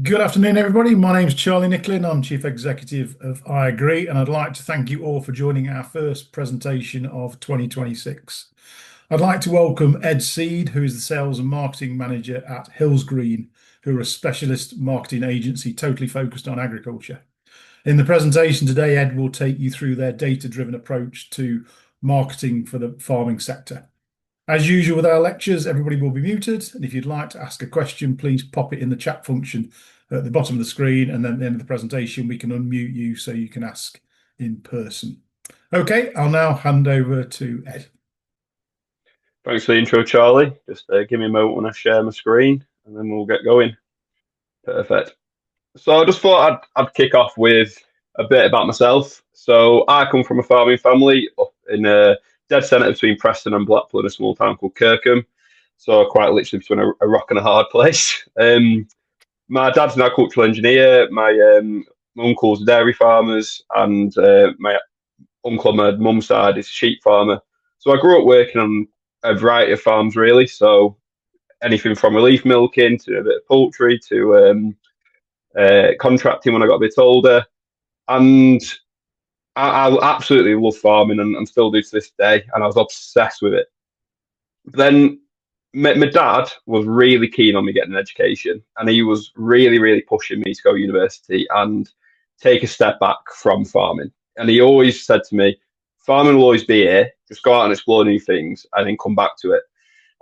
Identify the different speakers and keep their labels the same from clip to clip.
Speaker 1: Good afternoon, everybody. My name's Charlie Nicklin. I'm Chief Executive of IAgrE, and I'd like to thank you all for joining our first presentation of 2026. I'd like to welcome Ed Seed, who is the Sales and Marketing Manager at Hillsgreen, who are a specialist marketing agency totally focused on agriculture. In the presentation today, Ed will take you through their data-driven approach to marketing for the farming sector. As usual with our lectures, everybody will be muted, and if you'd like to ask a question, please pop it in the chat function at the bottom of the screen, and then at the end of the presentation, we can unmute you so you can ask in person. Okay, I'll now hand over to Ed.
Speaker 2: Thanks for the intro, Charlie. Just give me a moment when I share my screen and then we'll get going. Perfect. So I just thought I'd kick off with a bit about myself. So I come from a farming family up in a dead centre between Preston and Blackpool in a small town called Kirkham. So quite literally between a rock and a hard place. My dad's an agricultural engineer. My uncle's dairy farmers, and my uncle on my mum's side is a sheep farmer. So I grew up working on a variety of farms, really. So anything from relief milking to a bit of poultry to contracting when I got a bit older. And I absolutely love farming and still do to this day. And I was obsessed with it. Then my dad was really keen on me getting an education, and he was really, really pushing me to go to university and take a step back from farming. And he always said to me, farming will always be here, just go out and explore new things and then come back to it.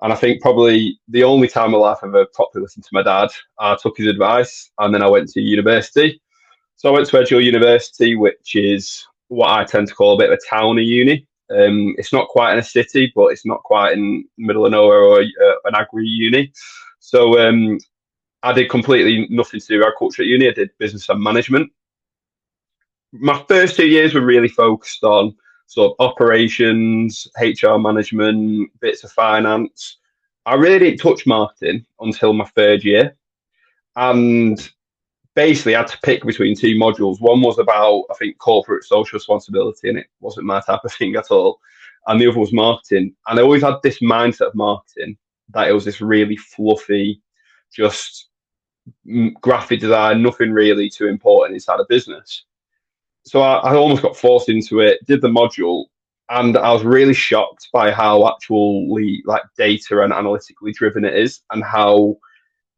Speaker 2: And I think probably the only time in my life I've ever properly listened to my dad, I took his advice and then I went to university. So I went to Edgehill University, which is what I tend to call a bit of a towny uni. It's not quite in a city, but it's not quite in the middle of nowhere or an agri uni. So I did completely nothing to do with agriculture at uni. I did business and management. My first 2 years were really focused on sort of operations, HR management, bits of finance. I really didn't touch marketing until my third year. And basically, I had to pick between two modules. One was about, I think, corporate social responsibility, and it wasn't my type of thing at all. And the other was marketing. And I always had this mindset of marketing that it was this really fluffy, just graphic design, nothing really too important inside a business. So I almost got forced into it, did the module, and I was really shocked by how actually like data and analytically driven it is, and how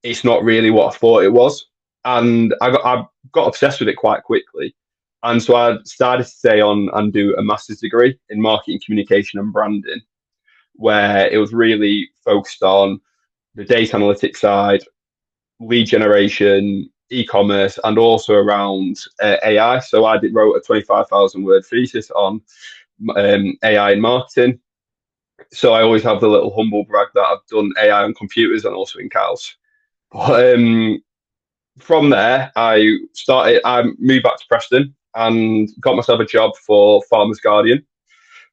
Speaker 2: it's not really what I thought it was. And I got obsessed with it quite quickly. And so I started to stay on and do a master's degree in marketing, communication, and branding, where it was really focused on the data analytics side, lead generation, e-commerce, and also around AI. So wrote a 25,000 word thesis on AI in marketing. So I always have the little humble brag that I've done AI on computers and also in cows. But from there, I moved back to Preston and got myself a job for Farmers Guardian.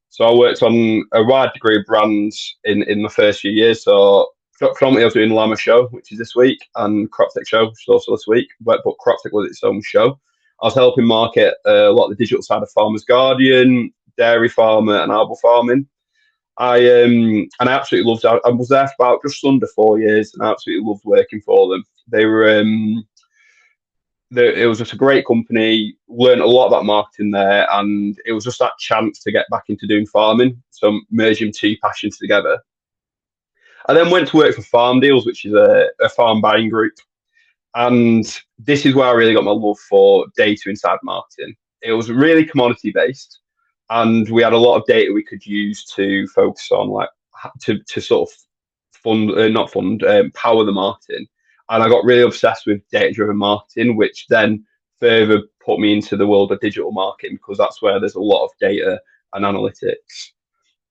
Speaker 2: So I worked on a wide degree of brands in my first few years. So predominantly I was doing Llama Show, which is this week, and CropTech Show, which is also this week. But CropTech was its own show. I was helping market a lot of the digital side of Farmers Guardian, Dairy Farmer, and Arbor Farming. And I absolutely loved it. I was there for about just under 4 years, and I absolutely loved working for them. It was just a great company. Learned a lot about marketing there, and it was just that chance to get back into doing farming. So merging two passions together. I then went to work for Farm Deals, which is a farm buying group, and this is where I really got my love for data inside marketing. It was really commodity based, and we had a lot of data we could use to focus on, like to sort of not fund, power the marketing. And I got really obsessed with data driven marketing, which then further put me into the world of digital marketing, because that's where there's a lot of data and analytics.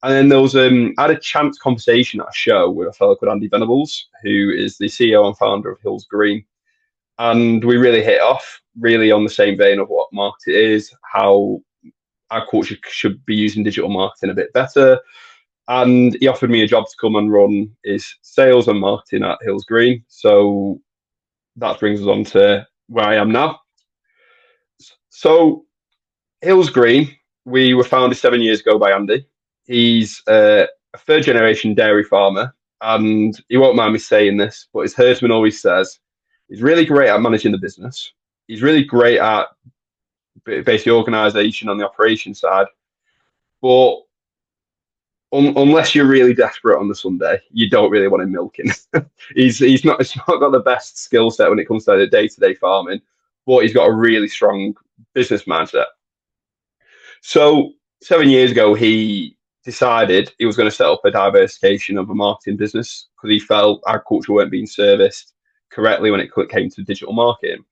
Speaker 2: And then there was I had a chance conversation at a show with a fellow called Andy Venables, who is the CEO and founder of Hillsgreen. And we really hit off, really on the same vein of what market is, how agriculture should be using digital marketing a bit better. And he offered me a job to come and run his sales and marketing at Hillsgreen. So that brings us on to where I am now. So Hillsgreen, we were founded 7 years ago by Andy. He's a third generation dairy farmer, and he won't mind me saying this, but his herdsman always says, He's really great at managing the business. He's really great at basically organisation on the operation side. But unless you're really desperate on the Sunday, you don't really want him milking. He's not got the best skill set when it comes to day-to-day farming, but he's got a really strong business mindset. So 7 years ago, he decided he was going to set up a diversification of a marketing business because he felt agriculture weren't being serviced correctly when it came to digital marketing.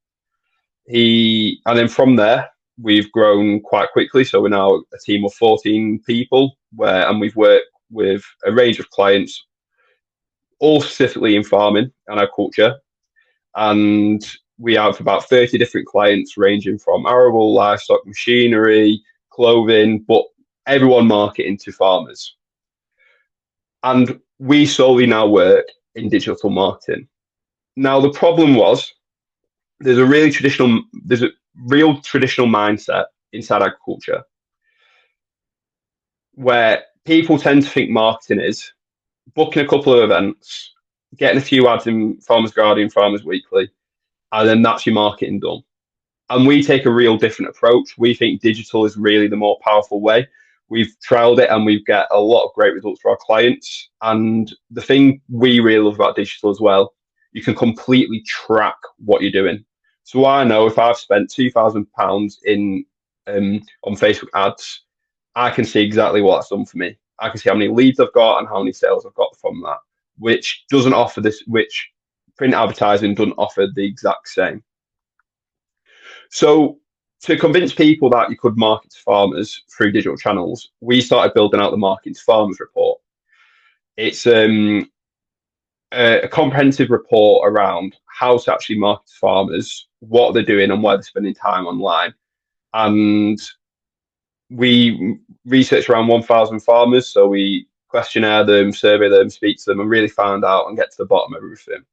Speaker 2: And then from there, we've grown quite quickly. So we're now a team of 14 people and we've worked with a range of clients, all specifically in farming and agriculture. And we have about 30 different clients ranging from arable, livestock, machinery, clothing, but everyone marketing to farmers. And we solely now work in digital marketing. Now, the problem was there's a real traditional mindset inside agriculture where people tend to think marketing is booking a couple of events, getting a few ads in Farmers Guardian, Farmers Weekly, and then that's your marketing done. And we take a real different approach. We think digital is really the more powerful way. We've trialed it and we've got a lot of great results for our clients. And the thing we really love about digital as well, you can completely track what you're doing. So I know if I've spent £2,000 in on Facebook ads, I can see exactly what that's done for me. I can see how many leads I've got and how many sales I've got from that, which print advertising doesn't offer the exact same. So to convince people that you could market to farmers through digital channels, we started building out the Marketing to Farmers report. It's a comprehensive report around how to actually market to farmers, what they're doing and why they're spending time online. And we researched around 1,000 farmers. So we questionnaire them, survey them, speak to them, and really find out and get to the bottom of everything.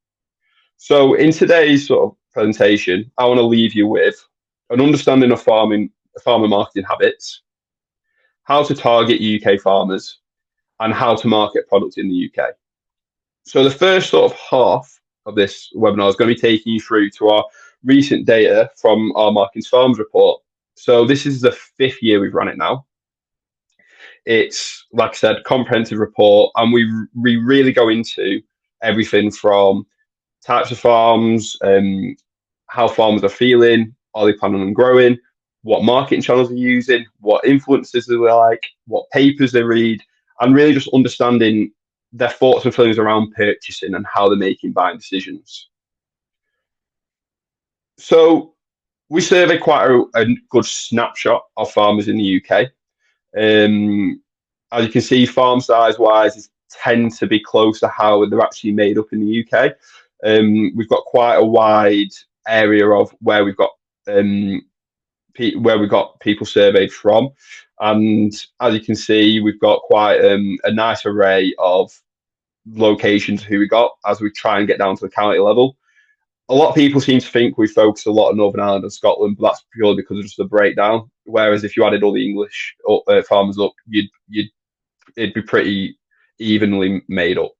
Speaker 2: So in today's sort of presentation, I want to leave you with an understanding of farmer marketing habits, how to target UK farmers, and how to market products in the UK. So the first sort of half of this webinar is going to be taking you through to our recent data from our Marketing to Farmers report. So this is the 5th year we've run it now. It's, like I said, comprehensive report, and we really go into everything from types of farms, how farmers are feeling, are they planning on growing, what marketing channels they're using, what influencers they like, what papers they read, and really just understanding their thoughts and feelings around purchasing and how they're making buying decisions. So we survey quite a good snapshot of farmers in the UK. As you can see, farm size wise, tend to be close to how they're actually made up in the UK. We've got quite a wide area of where we've got people surveyed from, and as you can see, we've got quite a nice array of locations who we got as we try and get down to the county level. A lot of people seem to think we focus a lot on Northern Ireland and Scotland, but that's purely because of just the breakdown. Whereas if you added all the English farmers up, it'd be pretty evenly made up.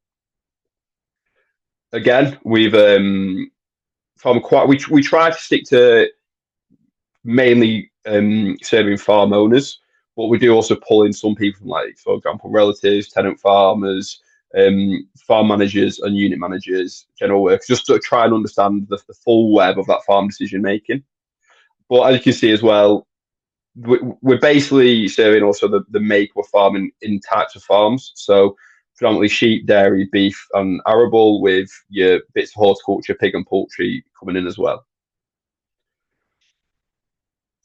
Speaker 2: Again, we've we try to stick to mainly serving farm owners, but we do also pull in some people from, like, for example, relatives, tenant farmers, farm managers and unit managers, general workers, just to try and understand the full web of that farm decision making. But as you can see as well, we're basically serving also the make of farming in types of farms. So predominantly sheep, dairy, beef and arable, with your bits of horticulture, pig and poultry coming in as well.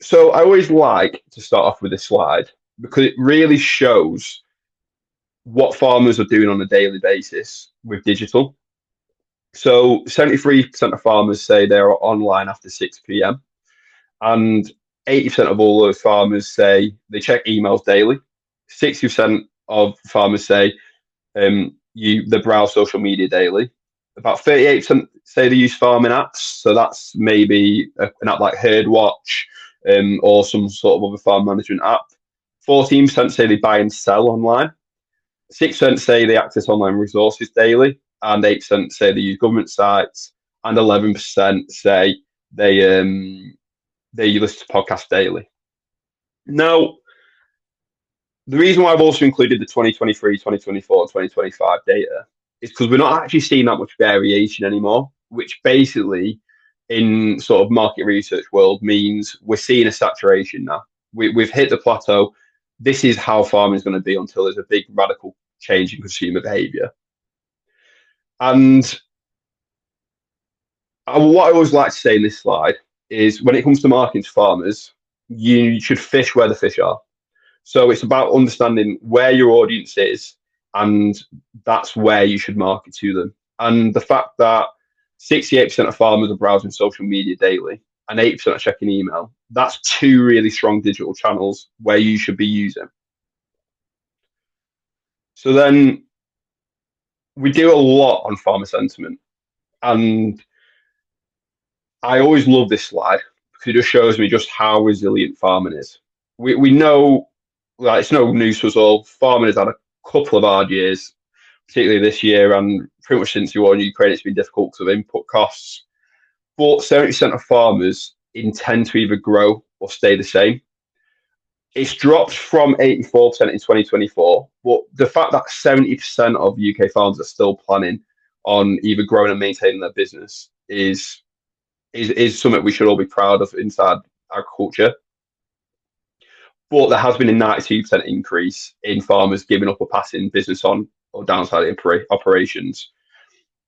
Speaker 2: So I always like to start off with this slide because it really shows what farmers are doing on a daily basis with digital. So 73% of farmers say they're online after 6 p.m. and 80% of all those farmers say they check emails daily. 60% of farmers say they browse social media daily. About 38% say they use farming apps. So that's maybe an app like Herdwatch or some sort of other farm management app. 14% say they buy and sell online. 6% say they access online resources daily, and 8% say they use government sites, and 11% say they listen to podcasts daily. Now, the reason why I've also included the 2023, 2024, and 2025 data is because we're not actually seeing that much variation anymore, which basically in sort of market research world means we're seeing a saturation now. We've hit the plateau. This is how farming is going to be until there's a big radical change in consumer behaviour. And what I always like to say in this slide is when it comes to marketing to farmers, you should fish where the fish are. So it's about understanding where your audience is, and that's where you should market to them. And the fact that 68% of farmers are browsing social media daily and 8% are checking email, that's two really strong digital channels where you should be using. So then we do a lot on farmer sentiment. And I always love this slide because it just shows me just how resilient farming is. We know, like, it's no news to us all, farming has had a couple of hard years, particularly this year, and pretty much since the war in Ukraine, it's been difficult because of input costs. But 70% of farmers intend to either grow or stay the same. It's dropped from 84% in 2024, but the fact that 70% of UK farmers are still planning on either growing and maintaining their business is something we should all be proud of inside agriculture. But there has been a 92% increase in farmers giving up or passing business on or downside operations.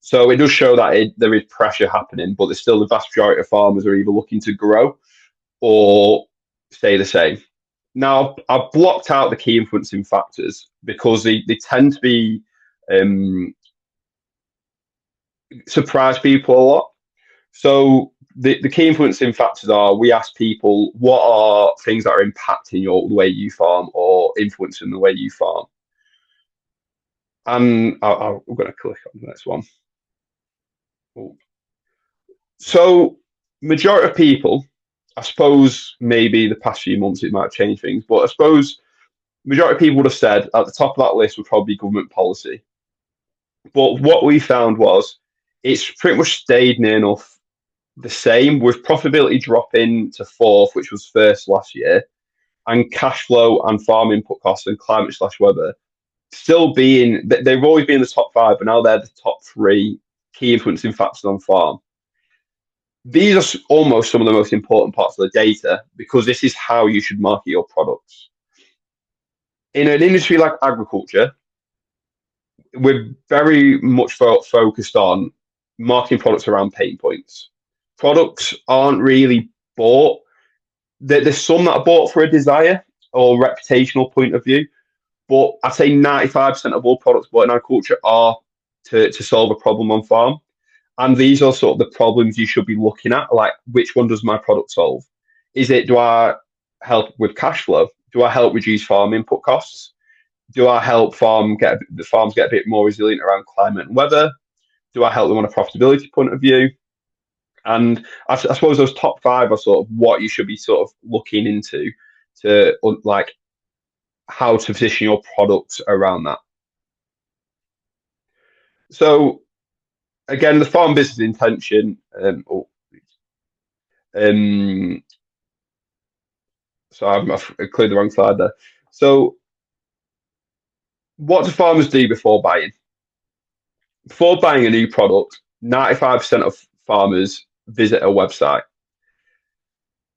Speaker 2: So it does show that there is pressure happening, but there's still the vast majority of farmers are either looking to grow or stay the same. Now, I've blocked out the key influencing factors because they tend to be surprise people a lot. So the key influencing factors are, we ask people, what are things that are impacting the way you farm or influencing the way you farm? And I'm going to click on the next one. So majority of people, I suppose maybe the past few months it might change things, but I suppose majority of people would have said at the top of that list would probably be government policy. But what we found was it's pretty much stayed near enough the same, with profitability dropping to fourth, which was first last year, and cash flow and farm input costs and climate/weather still being, they've always been in the top five, but now they're the top three key influencing factors on farm. These are almost some of the most important parts of the data because this is how you should market your products. In an industry like agriculture, we're very much focused on marketing products around pain points. Products aren't really bought. There's some that are bought for a desire or reputational point of view, but I'd say 95% of all products bought in agriculture are to solve a problem on farm. And these are sort of the problems you should be looking at, like which one does my product solve? Is it, do I help with cash flow? Do I help reduce farm input costs? Do I help the farms get a bit more resilient around climate and weather? Do I help them on a profitability point of view? And I suppose those top five are sort of what you should be sort of looking into to like how to position your products around that. So again, the farm business intention. So I've cleared the wrong slide there. So what do farmers do before buying? Before buying a new product, 95% of farmers visit a website.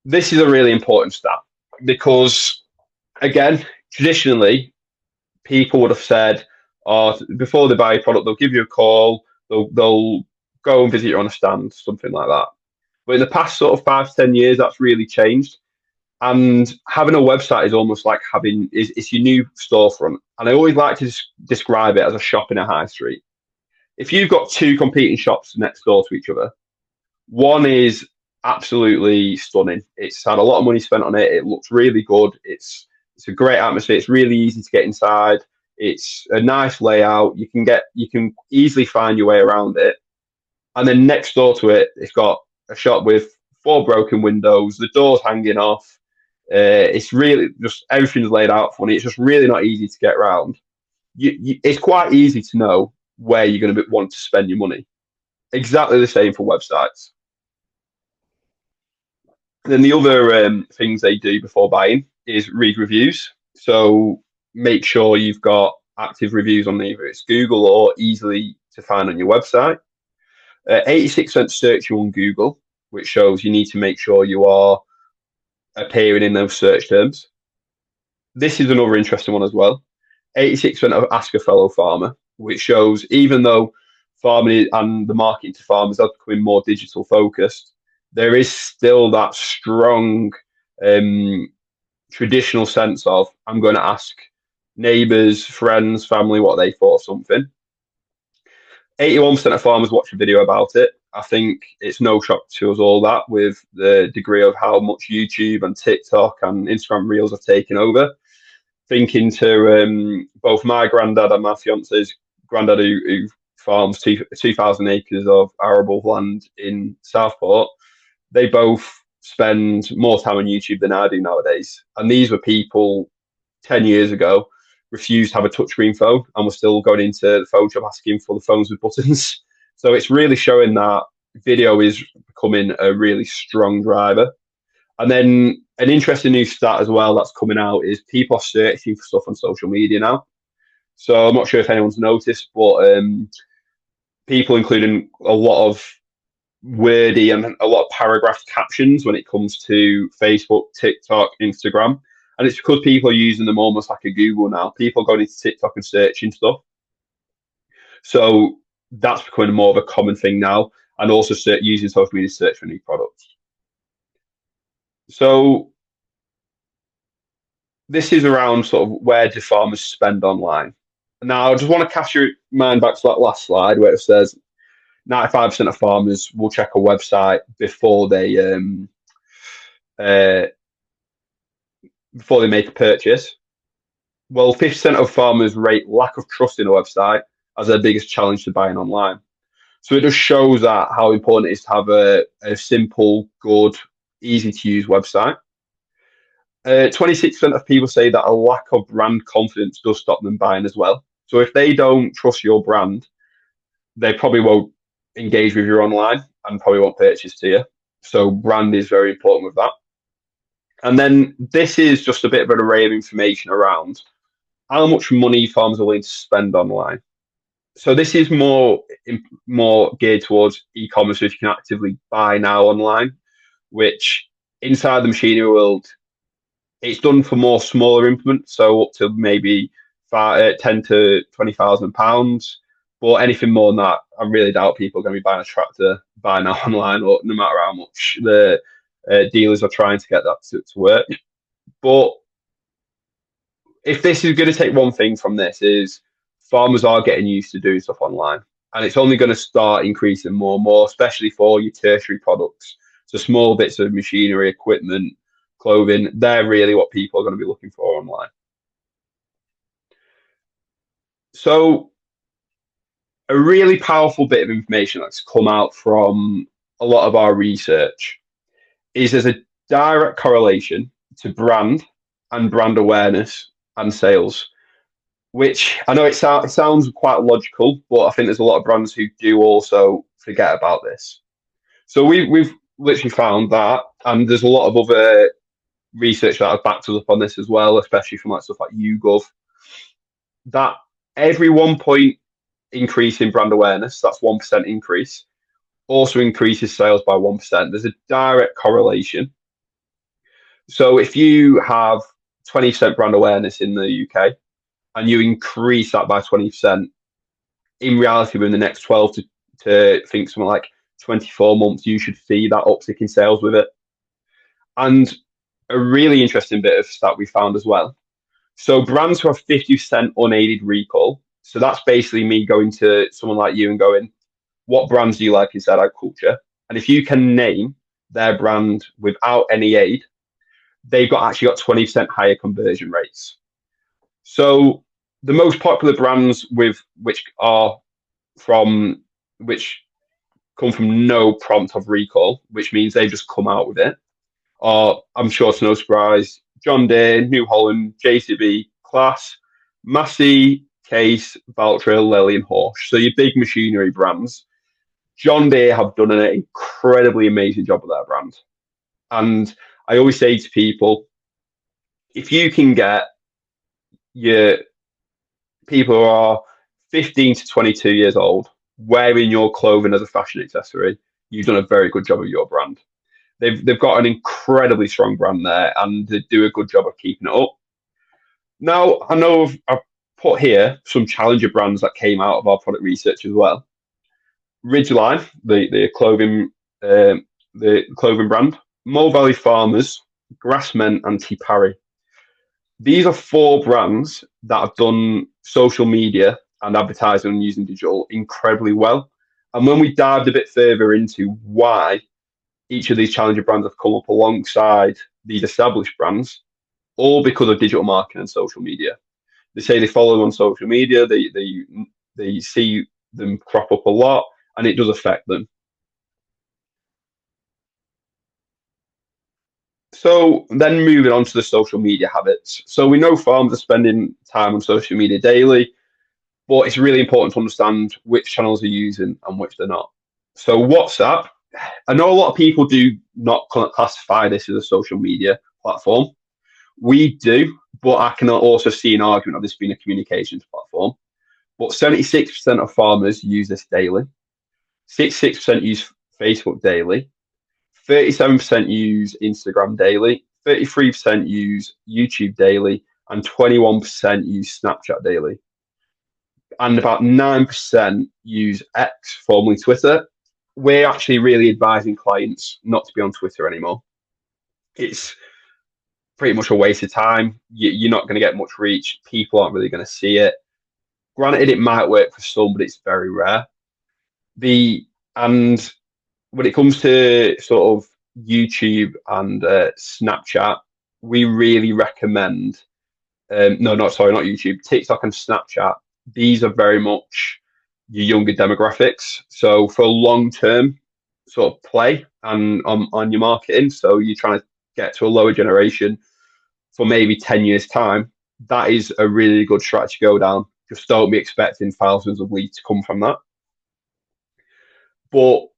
Speaker 2: This is a really important stat because, again, traditionally, people would have said, before they buy a product, they'll give you a call, they'll go and visit you on a stand, something like that. But in the past sort of 5 to 10 years, that's really changed. And having a website is almost like it's your new storefront. And I always like to describe it as a shop in a high street. If you've got two competing shops next door to each other, one is absolutely stunning. It's had a lot of money spent on it. It looks really good. It's a great atmosphere. It's really easy to get inside. It's a nice layout. You can easily find your way around it. And then next door to it, it's got a shop with 4 broken windows. The door's hanging off. It's really just everything's laid out funny. It's just really not easy to get around. It's quite easy to know where you're going to want to spend your money. exactly the same for websites. Then the other things they do before buying is read reviews. So make sure you've got active reviews on either it's Google or easily to find on your website. 86% search you on Google, which shows you need to make sure you are appearing in those search terms. This is another interesting one as well. 86% of ask a fellow farmer, which shows even though farming and the marketing to farmers are becoming more digital focused, there is still that strong traditional sense of I'm going to ask neighbours, friends, family what they thought of something. 81% of farmers watch a video about it. I think it's no shock to us all that with the degree of how much YouTube and TikTok and Instagram Reels have taken over. Thinking to both my granddad and my fiance's granddad who farms 2,000 acres of arable land in Southport, they both spend more time on YouTube than I do nowadays. And these were people 10 years ago refused to have a touchscreen phone and were still going into the phone shop asking for the phones with buttons. So it's really showing that video is becoming a really strong driver. And then an interesting new stat as well that's coming out is people are searching for stuff on social media now. So I'm not sure if anyone's noticed, but people including a lot of wordy and a lot of paragraph captions when it comes to Facebook, TikTok, Instagram. And it's because people are using them almost like a Google now. People are going into TikTok and searching stuff. So that's becoming more of a common thing now. And also using social media to search for new products. So this is around sort of where do farmers spend online. Now, I just want to cast your mind back to that last slide where it says 95% of farmers will check a website before they make a purchase. Well, 50% of farmers rate lack of trust in a website as their biggest challenge to buying online. So it just shows that how important it is to have a simple, good, easy to use website. 26% of people say that a lack of brand confidence does stop them buying as well. So if they don't trust your brand, they probably won't engage with you online and probably won't purchase to you. So brand is very important with that. And then this is just a bit of an array of information around how much money farmers are willing to spend online. So this is more geared towards e-commerce, so if you can actively buy now online, which inside the machinery world, it's done for more smaller implements, so up to maybe 10 to £20,000. But anything more than that, I really doubt people are going to be buying a tractor buy now online, or no matter how much the dealers are trying to get that to work. But if this is going to take one thing from this is farmers are getting used to doing stuff online, and it's only going to start increasing more and more, especially for your tertiary products. So small bits of machinery, equipment, clothing, they're really what people are going to be looking for online. So a really powerful bit of information that's come out from a lot of our research is there's a direct correlation to brand and brand awareness and sales, which I know it sounds quite logical, but I think there's a lot of brands who do also forget about this. So we've literally found that, and there's a lot of other research that has backed us up on this as well, especially from like stuff like YouGov, that every 1 point increase in brand awareness, that's 1% increase, also increases sales by 1%. There's a direct correlation. So if you have 20% brand awareness in the UK and you increase that by 20%, in reality, within the next 12 to think something like 24 months, you should see that uptick in sales with it. And a really interesting bit of stat we found as well. So brands who have 50% unaided recall, so that's basically me going to someone like you and going, what brands do you like inside agriculture? And if you can name their brand without any aid, they've actually got 20% higher conversion rates. So the most popular brands which come from no prompt of recall, which means they've just come out with it, are, I'm sure it's no surprise, John Deere, New Holland, JCB, Class, Massey, Case, Valtra, Lely and Horsch. So your big machinery brands. John Deere have done an incredibly amazing job with their brand. And I always say to people, if you can get your people who are 15 to 22 years old wearing your clothing as a fashion accessory, you've done a very good job of your brand. They've got an incredibly strong brand there, and they do a good job of keeping it up. Now, I know I've put here some challenger brands that came out of our product research as well. Ridgeline, the clothing brand, Mole Valley Farmers, Grassmen, and Tipari. These are four brands that have done social media and advertising and using digital incredibly well. And when we dived a bit further into why each of these challenger brands have come up alongside these established brands, all because of digital marketing and social media. They say they follow them on social media, they see them crop up a lot, and it does affect them. So then moving on to the social media habits. So we know farmers are spending time on social media daily, but it's really important to understand which channels they're using and which they're not. So WhatsApp, I know a lot of people do not classify this as a social media platform. We do, but I can also see an argument of this being a communications platform. But 76% of farmers use this daily. 66% use Facebook daily. 37% use Instagram daily. 33% use YouTube daily. And 21% use Snapchat daily. And about 9% use X, formerly Twitter. We're actually really advising clients not to be on Twitter anymore. It's pretty much a waste of time. You're not going to get much reach. People aren't really going to see it. Granted, it might work for some, but it's very rare. And when it comes to sort of YouTube and Snapchat, we really recommend. Not YouTube. TikTok and Snapchat. These are very much your younger demographics. So for long-term sort of play and on your marketing, so you're trying to get to a lower generation for maybe 10 years time, that is a really good strategy to go down. Just don't be expecting thousands of leads to come from that. But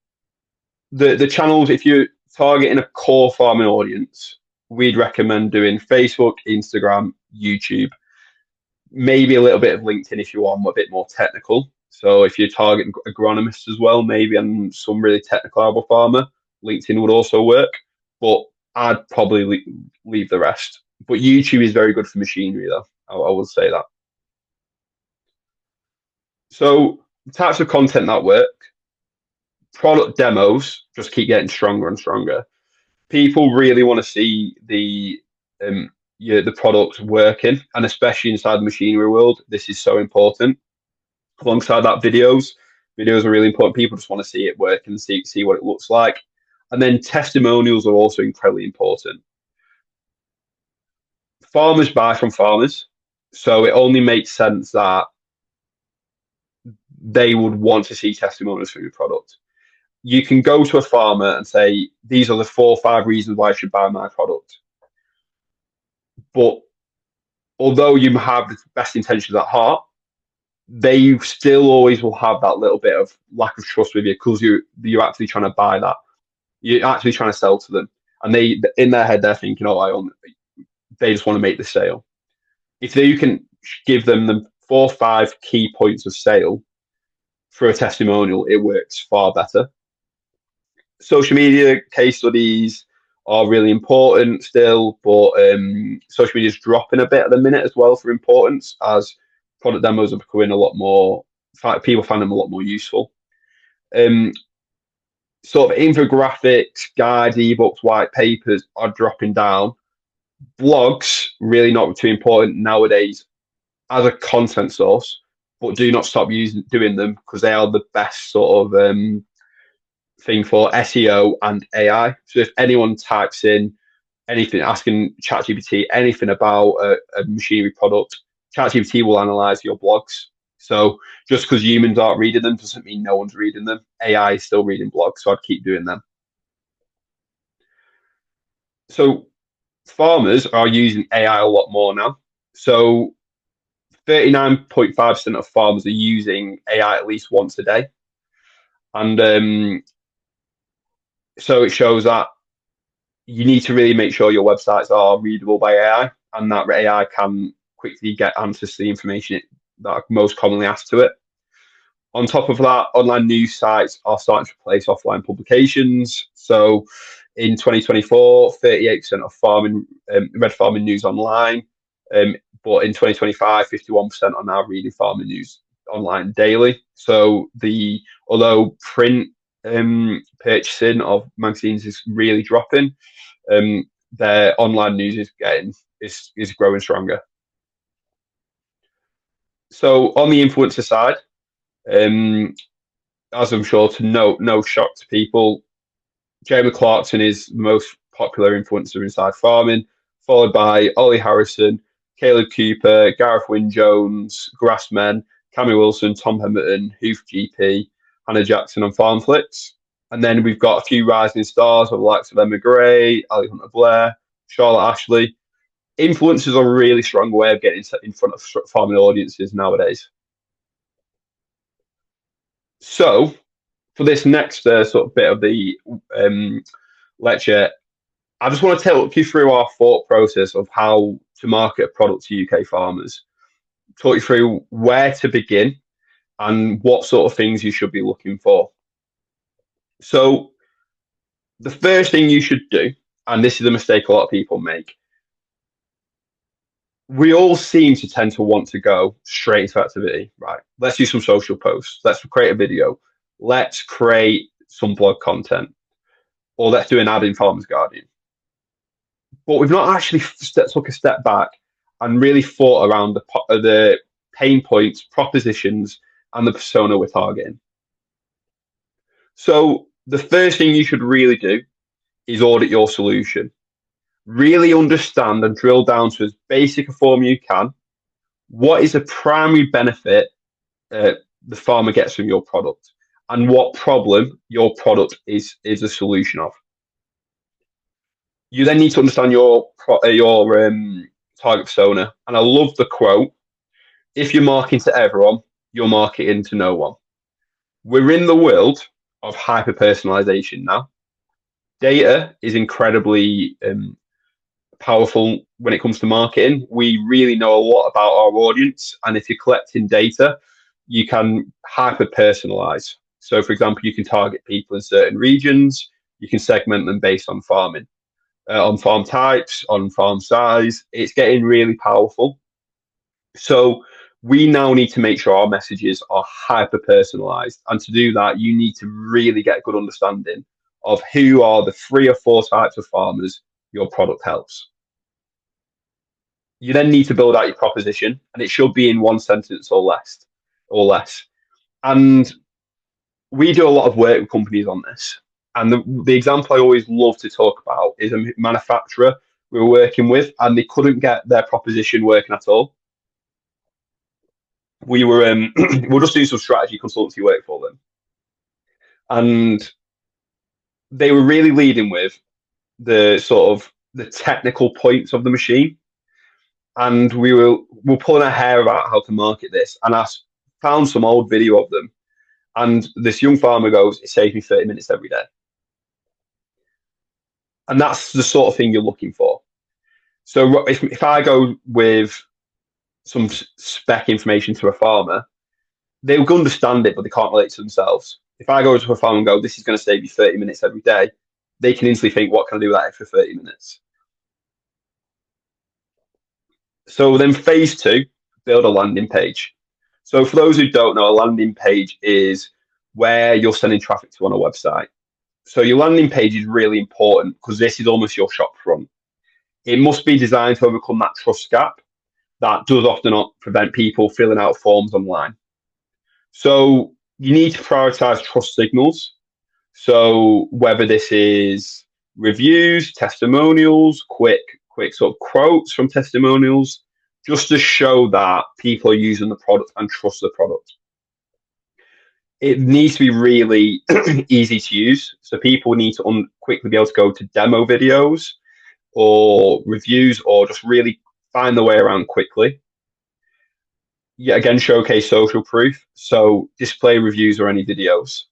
Speaker 2: the channels, if you're targeting a core farming audience, we'd recommend doing Facebook, Instagram, YouTube, maybe a little bit of LinkedIn if you want a bit more technical. So if you're targeting agronomists as well, maybe and some really technical arable farmer, LinkedIn would also work. But I'd probably leave the rest. But YouTube is very good for machinery, though. I would say that. So types of content that work, product demos just keep getting stronger and stronger. People really want to see the products working, and especially inside the machinery world, this is so important. Alongside that, videos are really important. People just want to see it work and see what it looks like. And then testimonials are also incredibly important. Farmers buy from farmers, so it only makes sense that they would want to see testimonials for your product. You can go to a farmer and say, these are the 4 or 5 reasons why I should buy my product. But although you have the best intentions at heart, they still always will have that little bit of lack of trust with you because you're actually trying to buy that. You're actually trying to sell to them. And they, in their head, they're thinking, they just want to make the sale. If you can give them the 4 or 5 key points of sale through a testimonial, it works far better. Social media case studies are really important still, but social media is dropping a bit at the minute as well for importance as product demos are becoming a lot more, people find them a lot more useful. Sort of infographics, guides, ebooks, white papers are dropping down. Blogs, really not too important nowadays as a content source, but do not stop doing them because they are the best sort of thing for SEO and AI. So if anyone types in anything, asking ChatGPT anything about a machinery product, ChatGPT will analyze your blogs. So just because humans aren't reading them doesn't mean no one's reading them. AI is still reading blogs, so I'd keep doing them. So farmers are using AI a lot more now. So 39.5% of farmers are using AI at least once a day. And so it shows that you need to really make sure your websites are readable by AI, and that AI can quickly get answers to the information that are most commonly asked to it. On top of that, online news sites are starting to replace offline publications. So in 2024, 38% of farming read farming news online. But in 2025, 51% are now reading farming news online daily. So although print purchasing of magazines is really dropping, their online news is growing stronger. So on the influencer side, um, as I'm sure to no shock to people, Jeremy Clarkson is the most popular influencer inside farming, followed by Ollie Harrison, Caleb Cooper, Gareth Wynne Jones, Grassmen, Cammy Wilson, Tom Pemberton, Hoof GP, Hannah Jackson, and Farmflix. And then we've got a few rising stars with the likes of Emma Gray, Ali Hunter Blair, Charlotte Ashley. Influencers are a really strong way of getting in front of farming audiences nowadays. So, for this next sort of bit of the lecture, I just want to talk you through our thought process of how to market a product to UK farmers, talk you through where to begin and what sort of things you should be looking for. So, the first thing you should do, and this is a mistake a lot of people make, we all seem to tend to want to go straight into activity, right? Let's do some social posts. Let's create a video. Let's create some blog content, or let's do an ad in Farmers Guardian. But we've not actually took a step back and really thought around the pain points, propositions, and the persona we're targeting. So the first thing you should really do is audit your solution. Really understand and drill down to as basic a form you can. What is the primary benefit the farmer gets from your product, and what problem your product is a solution of? You then need to understand your target persona. And I love the quote: "If you're marketing to everyone, you're marketing to no one." We're in the world of hyper personalization now. Data is incredibly powerful when it comes to marketing. We really know a lot about our audience, and if you're collecting data, you can hyper personalize. So, for example, you can target people in certain regions. You can segment them based on farming, on farm types, on farm size. It's getting really powerful. So we now need to make sure our messages are hyper personalized, and to do that, you need to really get a good understanding of who are the 3 or 4 types of farmers your product helps. You then need to build out your proposition, and it should be in 1 sentence or less. And we do a lot of work with companies on this. And the example I always love to talk about is a manufacturer we were working with, and they couldn't get their proposition working at all. We'll just do some strategy consultancy work for them, and they were really leading with the sort of the technical points of the machine. And we're pulling our hair about how to market this. And I found some old video of them. And this young farmer goes, "It saves me 30 minutes every day." And that's the sort of thing you're looking for. So if I go with some spec information to a farmer, they'll understand it, but they can't relate to themselves. If I go to a farmer and go, "This is going to save you 30 minutes every day," they can instantly think, "What can I do with that extra 30 minutes?" So then phase 2, build a landing page. So for those who don't know, a landing page is where you're sending traffic to on a website. So your landing page is really important because this is almost your shop front. It must be designed to overcome that trust gap that does often not prevent people filling out forms online. So you need to prioritize trust signals. So whether this is reviews, testimonials, quick sort of quotes from testimonials, just to show that people are using the product and trust the product. It needs to be really easy to use. So people need to quickly be able to go to demo videos or reviews, or just really find the way around quickly. Yet again, showcase social proof. So display reviews or any videos.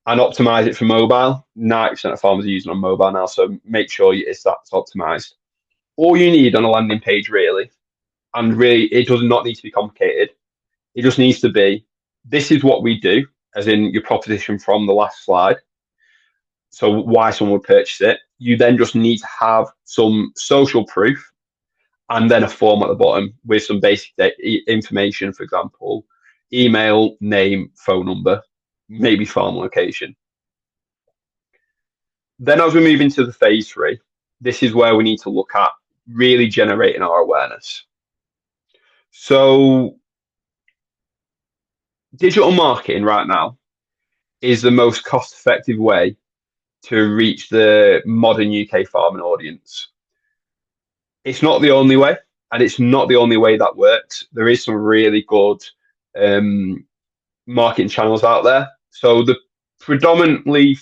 Speaker 2: and optimize it for mobile. 90% of farmers are using on mobile now, so make sure that's optimized. All you need on a landing page, really, and really, it does not need to be complicated. It just needs to be, this is what we do, as in your proposition from the last slide. So why someone would purchase it. You then just need to have some social proof and then a form at the bottom with some basic information, for example, email, name, phone number, maybe farm location. Then as we move into the phase 3, this is where we need to look at really generating our awareness. So digital marketing right now is the most cost-effective way to reach the modern UK farming audience. It's not the only way, and it's not the only way that works. There is some really good marketing channels out there. So the predominantly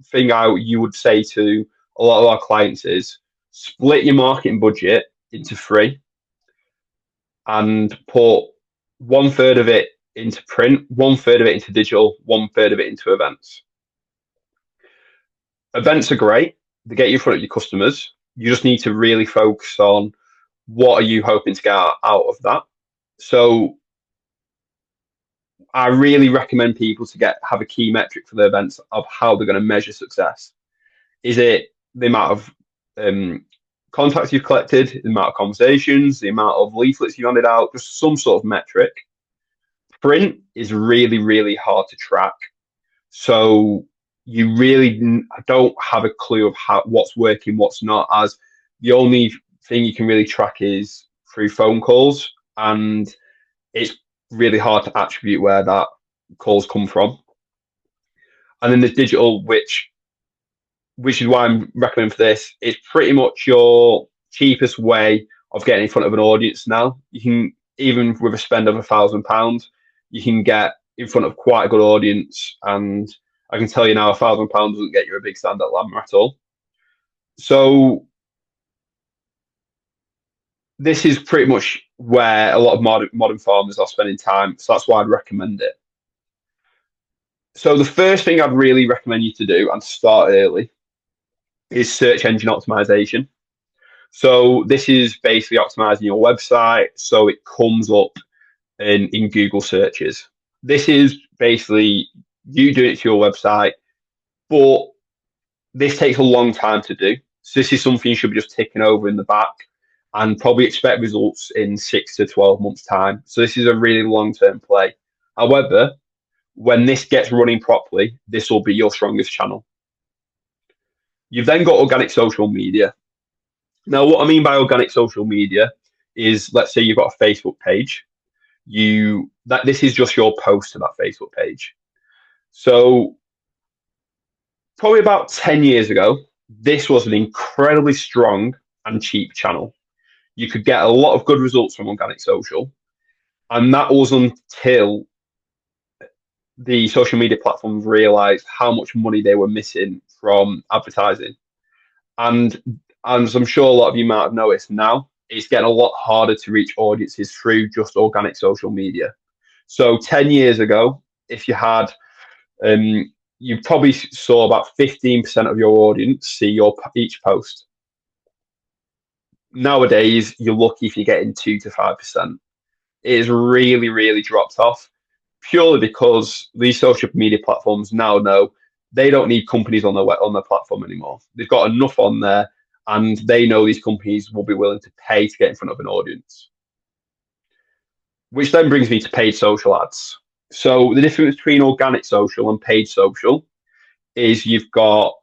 Speaker 2: thing you would say to a lot of our clients is split your marketing budget into 3 and put 1/3 of it into print, 1/3 of it into digital, 1/3 of it into events. Events are great. They get you in front of your customers. You just need to really focus on what are you hoping to get out of that. So I really recommend people to have a key metric for the events of how they're going to measure success. Is it the amount of contacts you've collected, the amount of conversations, the amount of leaflets you've handed out, just some sort of metric. Print is really, really hard to track. So you really don't have a clue of what's working, what's not, as the only thing you can really track is through phone calls, and it's really hard to attribute where that calls come from. And then there's digital, which is why I'm recommending for this. It's pretty much your cheapest way of getting in front of an audience now. You can, even with a spend of £1,000, you can get in front of quite a good audience, and I can tell you now, £1,000 doesn't get you a big stand at Lammer at all. So this is pretty much where a lot of modern farmers are spending time. So that's why I'd recommend it. So the first thing I'd really recommend you to do, and start early, is search engine optimization. So this is basically optimizing your website so it comes up in Google searches. This is basically you doing it to your website, but this takes a long time to do. So this is something you should be just ticking over in the back and probably expect results in 6 to 12 months' time. So this is a really long-term play. However, when this gets running properly, this will be your strongest channel. You've then got organic social media. Now, what I mean by organic social media is, let's say you've got a Facebook page. This is just your post to that Facebook page. So probably about 10 years ago, this was an incredibly strong and cheap channel. You could get a lot of good results from organic social. And that was until the social media platforms realized how much money they were missing from advertising. And as I'm sure a lot of you might have noticed now, it's getting a lot harder to reach audiences through just organic social media. So 10 years ago, if you had, you probably saw about 15% of your audience see each post. Nowadays, you're lucky if you're getting 2 to 5%. It is really, really dropped off, purely because these social media platforms now know they don't need companies on their platform anymore. They've got enough on there, and they know these companies will be willing to pay to get in front of an audience. Which then brings me to paid social ads. So the difference between organic social and paid social is you've got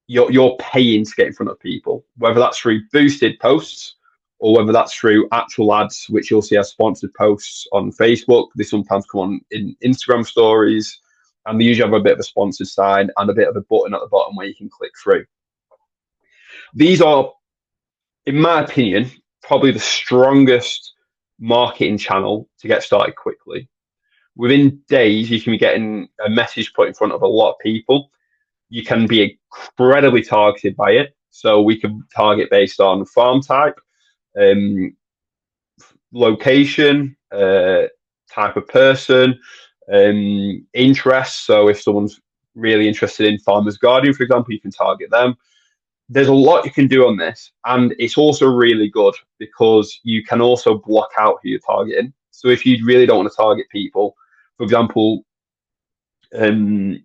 Speaker 2: you're paying to get in front of people, whether that's through boosted posts or whether that's through actual ads, which you'll see as sponsored posts on Facebook. They sometimes come on in Instagram stories, and they usually have a bit of a sponsored sign and a bit of a button at the bottom where you can click through. These are, in my opinion, probably the strongest marketing channel to get started quickly. Within days, you can be getting a message put in front of a lot of people. You can be incredibly targeted by it. So we can target based on farm type, location, type of person, interests. So if someone's really interested in Farmers Guardian, for example, you can target them. There's a lot you can do on this, and it's also really good because you can also block out who you're targeting. So if you really don't want to target people, for example, um,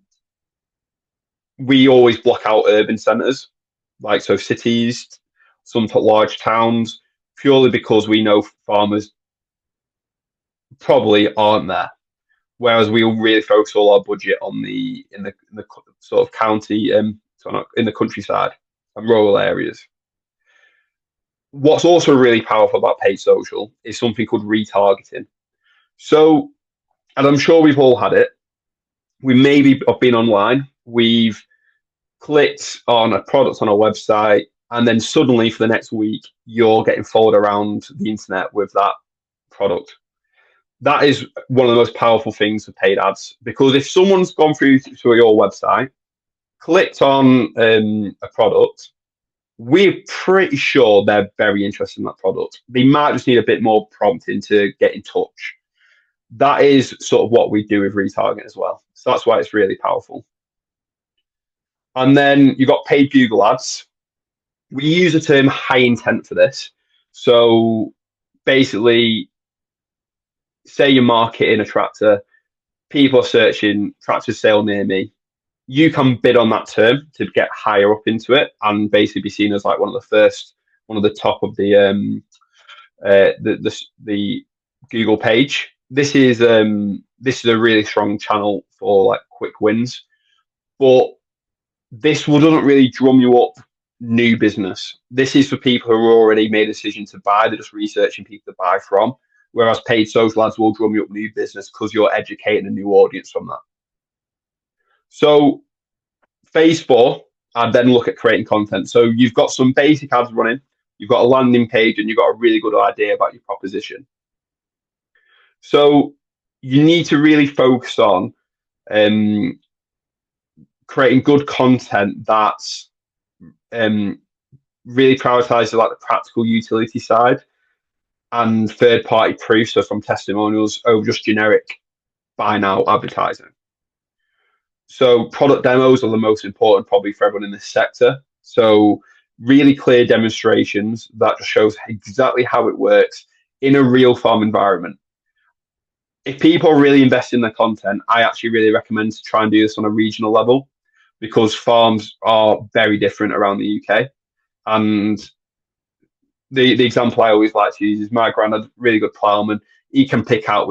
Speaker 2: we always block out urban centres, like so cities, some large towns, purely because we know farmers probably aren't there. Whereas we'll really focus all our budget on the sort of county, so not in the countryside and rural areas. What's also really powerful about paid social is something called retargeting. So, and I'm sure we've all had it. We maybe have been online, we've clicked on a product on a website, and then suddenly for the next week, you're getting followed around the internet with that product. That is one of the most powerful things with paid ads, because if someone's gone through to your website, clicked on a product, we're pretty sure they're very interested in that product. They might just need a bit more prompting to get in touch. That is sort of what we do with retargeting as well. So that's why it's really powerful. And then you've got paid Google ads. We use the term high intent for this. So basically, say you're marketing a tractor, people are searching tractor sale near me. You can bid on that term to get higher up into it and basically be seen as like one of the top of the Google page. This is a really strong channel for like quick wins, but this doesn't really drum you up new business. This is for people who have already made a decision to buy. They're just researching people to buy from. Whereas paid social ads will drum you up new business because you're educating a new audience from that. So phase 4, I'd then look at creating content. So you've got some basic ads running, you've got a landing page, and you've got a really good idea about your proposition. So you need to really focus on creating good content that's really prioritizes like the practical utility side and third-party proof, so from testimonials over just generic buy now advertising. So product demos are the most important probably for everyone in this sector. So really clear demonstrations that just shows exactly how it works in a real farm environment. If people are really invested in their content, I actually really recommend to try and do this on a regional level because farms are very different around the UK. And the example I always like to use is my granddad, really good ploughman. He can pick out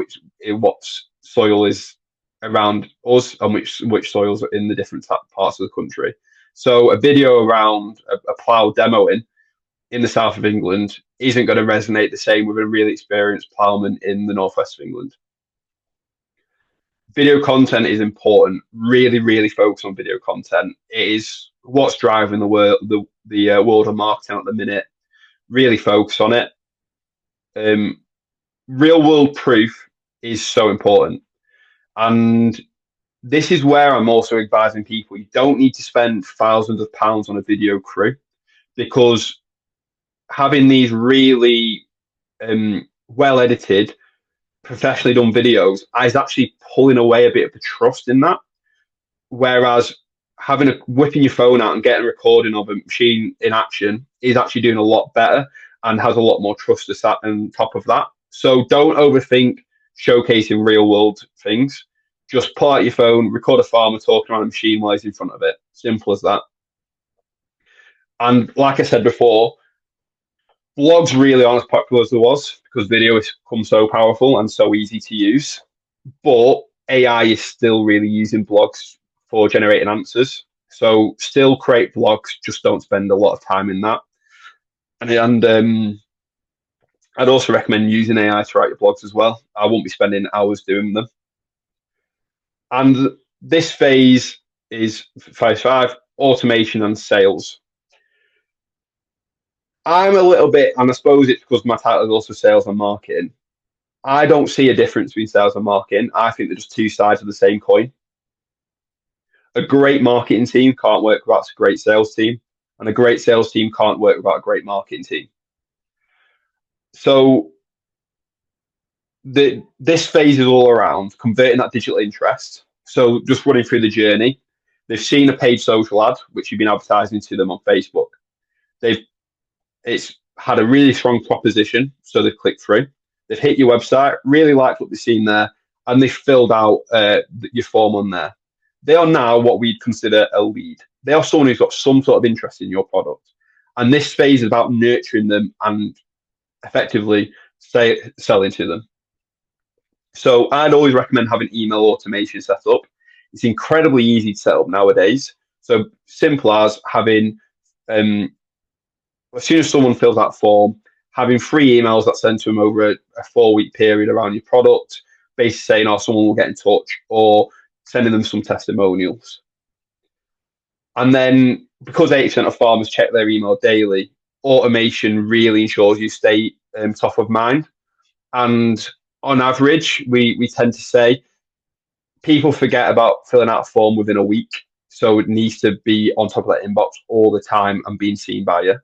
Speaker 2: what soil is around us and which soils are in the different parts of the country. So a video around a plough demoing in the south of England isn't going to resonate the same with a really experienced ploughman in the northwest of England. Video content is important. Really, really focus on video content. It is what's driving the world of marketing at the minute. Really focus on it. Real world proof is so important. And this is where I'm also advising people you don't need to spend thousands of pounds on a video crew, because having these really well edited, professionally done videos is actually pulling away a bit of the trust in that. Whereas whipping your phone out and getting a recording of a machine in action is actually doing a lot better and has a lot more trust on top of that. So don't overthink showcasing real world things. Just pull out your phone, record a farmer talking around a machine while he's in front of it. Simple as that. And like I said before, blogs really aren't as popular as there was because video has become so powerful and so easy to use. But AI is still really using blogs for generating answers. So still create blogs, just don't spend a lot of time in that. And I'd also recommend using AI to write your blogs as well. I won't be spending hours doing them. And this phase is phase 5, automation and sales. I'm a little bit, and I suppose it's because my title is also sales and marketing. I don't see a difference between sales and marketing. I think they're just two sides of the same coin. A great marketing team can't work without a great sales team, and a great sales team can't work without a great marketing team. So this phase is all around converting that digital interest. So just running through the journey. They've seen a paid social ad, which you've been advertising to them on Facebook. It's had a really strong proposition, so they've clicked through. They've hit your website, really liked what they've seen there, and they've filled out your form on there. They are now what we'd consider a lead. They are someone who's got some sort of interest in your product. And this phase is about nurturing them and effectively selling to them. So I'd always recommend having email automation set up. It's incredibly easy to set up nowadays. So simple as having, as soon as someone fills that form, having 3 emails that send to them over a 4-week period around your product, basically saying, oh, someone will get in touch, or sending them some testimonials. And then because 80% of farmers check their email daily, automation really ensures you stay top of mind. And on average, we tend to say people forget about filling out a form within a week. So it needs to be on top of that inbox all the time and being seen by you.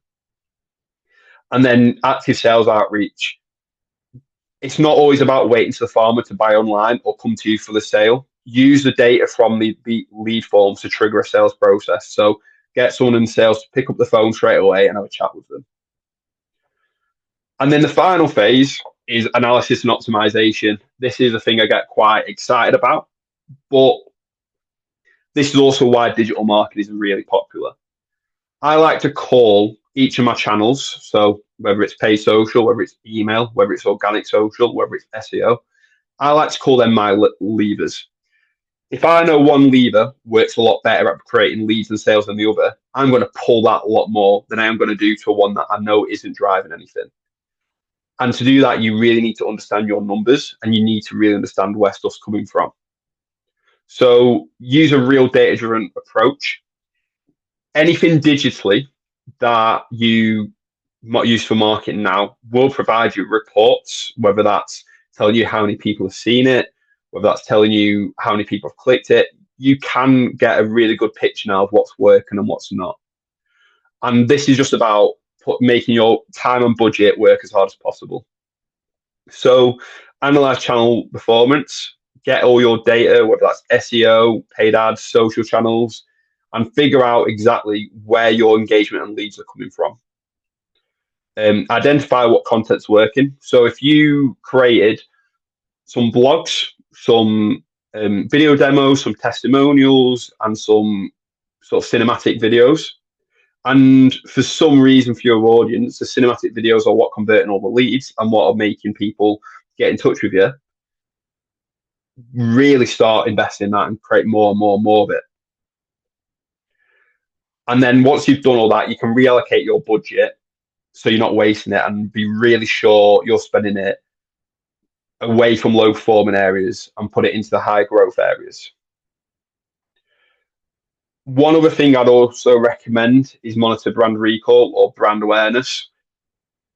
Speaker 2: And then active sales outreach. It's not always about waiting to the farmer to buy online or come to you for the sale. Use the data from the lead forms to trigger a sales process. So get someone in sales to pick up the phone straight away and have a chat with them. And then the final phase is analysis and optimization. This is the thing I get quite excited about, but this is also why digital marketing is really popular. I like to call each of my channels, so whether it's paid social, whether it's email, whether it's organic social, whether it's SEO, I like to call them my levers. If I know one lever works a lot better at creating leads and sales than the other, I'm going to pull that a lot more than I am going to do to one that I know isn't driving anything. And to do that, you really need to understand your numbers and you need to really understand where stuff's coming from. So use a real data-driven approach. Anything digitally that you might use for marketing now will provide you reports, whether that's telling you how many people have seen it, whether that's telling you how many people have clicked it. You can get a really good picture now of what's working and what's not. And this is just about making your time and budget work as hard as possible. So analyze channel performance, get all your data, whether that's SEO, paid ads, social channels, and figure out exactly where your engagement and leads are coming from. Identify what content's working. So if you created some blogs, some video demos, some testimonials, and some sort of cinematic videos, and for some reason for your audience, the cinematic videos are what converting all the leads and what are making people get in touch with you, really start investing in that and create more and more and more of it. And then once you've done all that, you can reallocate your budget so you're not wasting it and be really sure you're spending it away from low performing areas and put it into the high growth areas. One other thing I'd also recommend is monitor brand recall or brand awareness.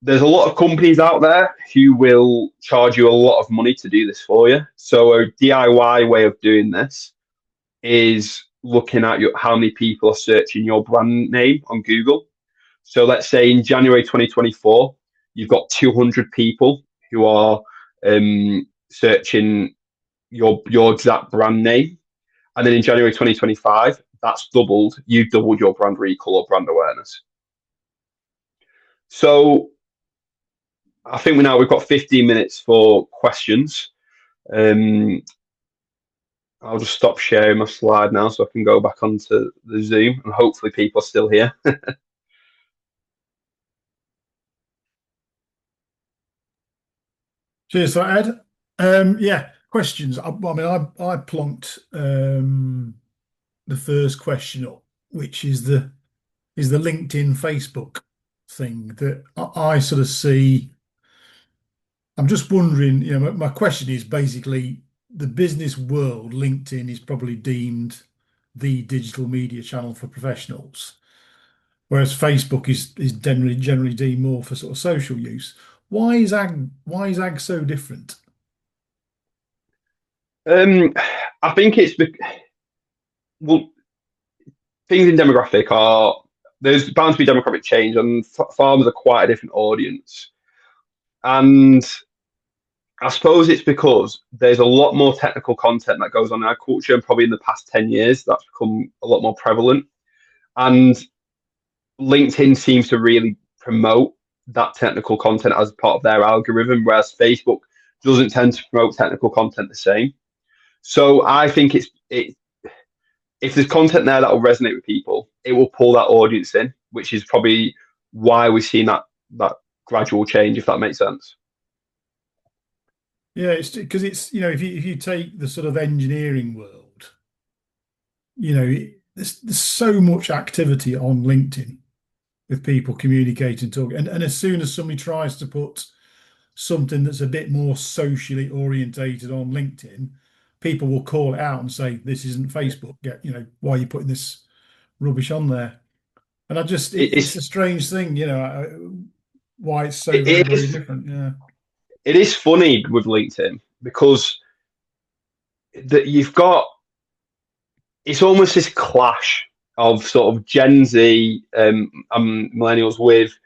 Speaker 2: There's a lot of companies out there who will charge you a lot of money to do this for you. So a DIY way of doing this is looking at how many people are searching your brand name on Google. So let's say in January 2024, you've got 200 people who are searching your exact brand name. And then in January 2025, that's doubled. You've doubled your brand recall or brand awareness. So I think we've got 15 minutes for questions. I'll just stop sharing my slide now so I can go back onto the Zoom and hopefully people are still here.
Speaker 1: Cheers for that, Ed. Yeah, questions. I mean, I plonked the first question up, which is the LinkedIn Facebook thing that I sort of see. I'm just wondering, my question is basically the business world, LinkedIn is probably deemed the digital media channel for professionals, whereas Facebook is generally deemed more for sort of social use. Why is ag so different?
Speaker 2: I think it's well, things in demographic are there's bound to be demographic change, and farmers are quite a different audience. And I suppose it's because there's a lot more technical content that goes on in agriculture, and probably in the past 10 years, that's become a lot more prevalent. And LinkedIn seems to really promote that technical content as part of their algorithm, whereas Facebook doesn't tend to promote technical content the same. So I think if there's content there that will resonate with people, it will pull that audience in, which is probably why we've seen that gradual change, if that makes sense.
Speaker 1: Yeah, it's because it's if you take the sort of engineering world, there's so much activity on LinkedIn with people communicating, talking, and as soon as somebody tries to put something that's a bit more socially orientated on LinkedIn, people will call it out and say, "This isn't Facebook. Why are you putting this rubbish on there?" And it's
Speaker 2: It's
Speaker 1: a strange thing, why it's so very,
Speaker 2: it
Speaker 1: very
Speaker 2: is
Speaker 1: different. Yeah.
Speaker 2: it is funny with LinkedIn because that you've got it's almost this clash of sort of Gen Z and millennials with